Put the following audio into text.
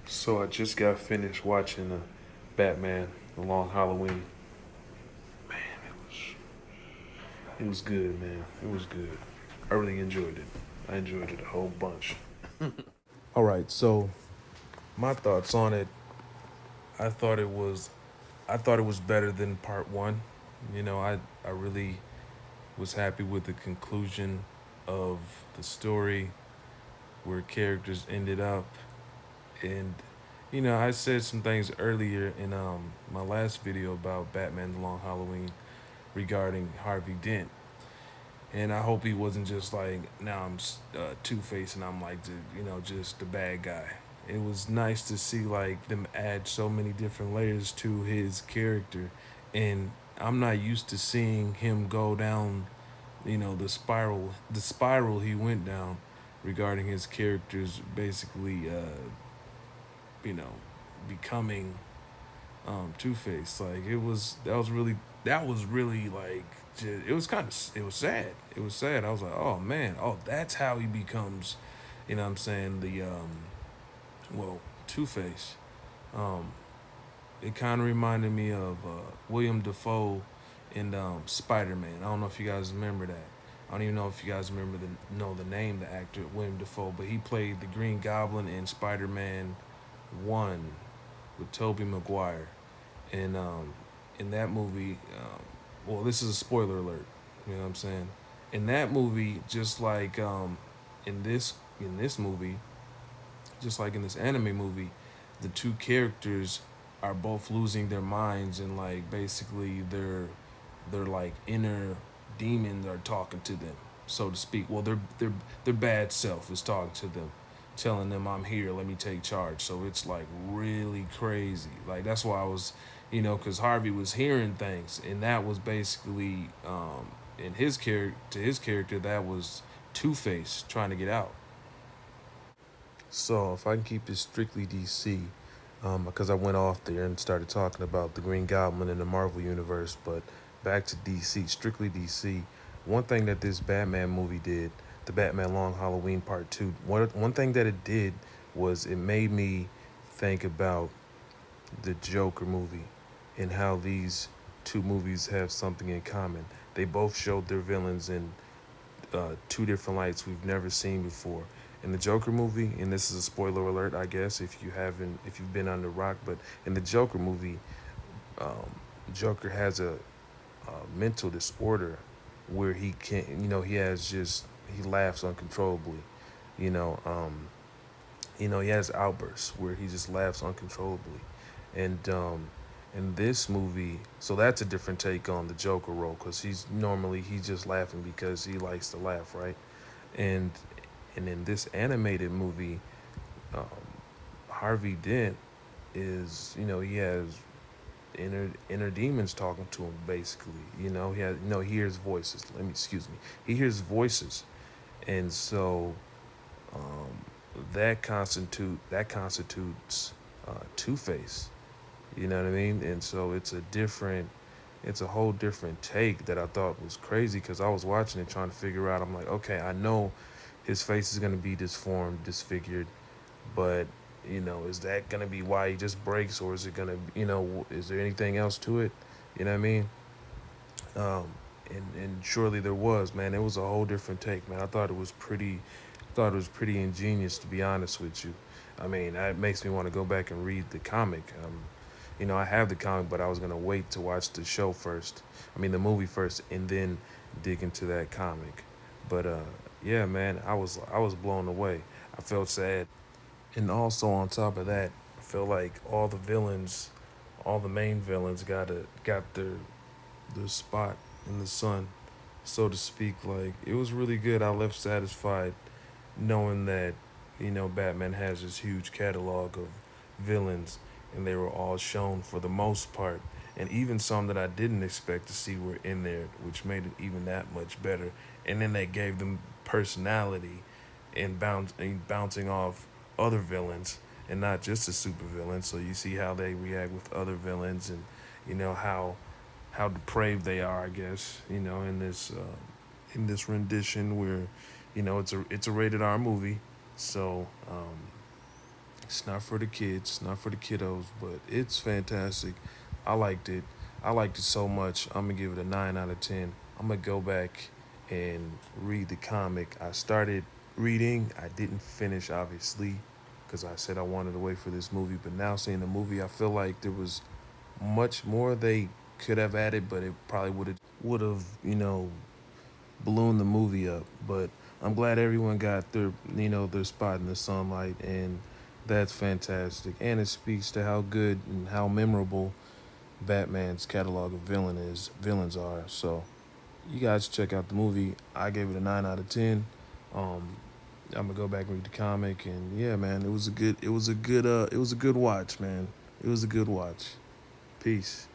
So I just got finished watching Batman: The Long Halloween. Man, it was good, man. It was good. I really enjoyed it. I enjoyed it a whole bunch. All right, so my thoughts on it. I thought it was, I thought it was better than part one. I really was happy with the conclusion of the story, where characters ended up, and I said some things earlier in my last video about Batman: The Long Halloween regarding Harvey Dent. And I hope he wasn't just like, now I'm Two Face and I'm like, just the bad guy. It was nice to see like them add so many different layers to his character, and I'm not used to seeing him go down, the spiral he went down, regarding his characters basically, you know, becoming Two Face. Like that was really like just, it was kind of it was sad. It was sad. I was like, oh man, oh that's how he becomes. You know what I'm saying, the well, Two Face. Um, it kind of reminded me of William Defoe in Spider Man. I don't know if you guys remember that. I don't even know if you guys remember the name, the actor William Defoe, but he played the Green Goblin in Spider Man One with Tobey Maguire. And in that movie, well, this is a spoiler alert. You know what I'm saying? In that movie, just like in this movie, just like in this anime movie, the two characters are both losing their minds, and like basically their like inner demons are talking to them, so to speak. Well, their bad self is talking to them, telling them, I'm here, let me take charge. So it's like really crazy. Like that's why I was, because Harvey was hearing things, and that was basically in his character, to his character, that was Two Face trying to get out. So if I can keep this strictly DC, because I went off there and started talking about the Green Goblin in the Marvel universe, but back to DC, strictly DC. One thing that this Batman movie did, the Batman Long Halloween Part Two, one thing that it did was it made me think about the Joker movie and how these two movies have something in common. They both showed their villains in two different lights we've never seen before. In the Joker movie, and this is a spoiler alert, I guess, if you've been under rock, but in the Joker movie, um, Joker has a mental disorder where he can't, he has just, he laughs uncontrollably, you know, um, he has outbursts where he just laughs uncontrollably, and in this movie, so that's a different take on the Joker role, because he's just laughing because he likes to laugh, right? And in this animated movie, um, Harvey Dent is, he has inner demons talking to him basically. He hears voices. He hears voices, and so um, that constitutes Two Face. You know what I mean? And so it's a whole different take that I thought was crazy, because I was watching it trying to figure out. I'm like, okay, I know his face is gonna be disformed, disfigured, but is that gonna be why he just breaks, or is it gonna, is there anything else to it? You know what I mean? Um, and surely there was, man. It was a whole different take, man. I thought it was pretty ingenious, to be honest with you. I mean, that makes me want to go back and read the comic. I have the comic, but I was gonna wait to watch the show first. I mean, the movie first, and then dig into that comic. But yeah, man, I was blown away. I felt sad, and also on top of that, I feel like all the main villains got their spot in the sun, so to speak. Like it was really good. I left satisfied knowing that Batman has this huge catalog of villains, and they were all shown for the most part, and even some that I didn't expect to see were in there, which made it even that much better. And then they gave them personality, and bouncing off other villains, and not just the super villains. So you see how they react with other villains, and how depraved they are, I guess. In this rendition where, it's a rated R movie, so It's not for the kids, not for the kiddos, but it's fantastic. I liked it. I liked it so much. I'm gonna give it a 9 out of 10. I'm gonna go back and read the comic. I started reading. I didn't finish, obviously, because I said I wanted to wait for this movie. But now seeing the movie, I feel like there was much more they could have added, but it probably would have ballooned the movie up. But I'm glad everyone got their spot in the sunlight, and that's fantastic. And it speaks to how good and how memorable Batman's catalog of villains are. So you guys check out the movie. I gave it a 9 out of 10. Um, I'm gonna go back and read the comic, and yeah, man, it was a good watch, man. It was a good watch. Peace.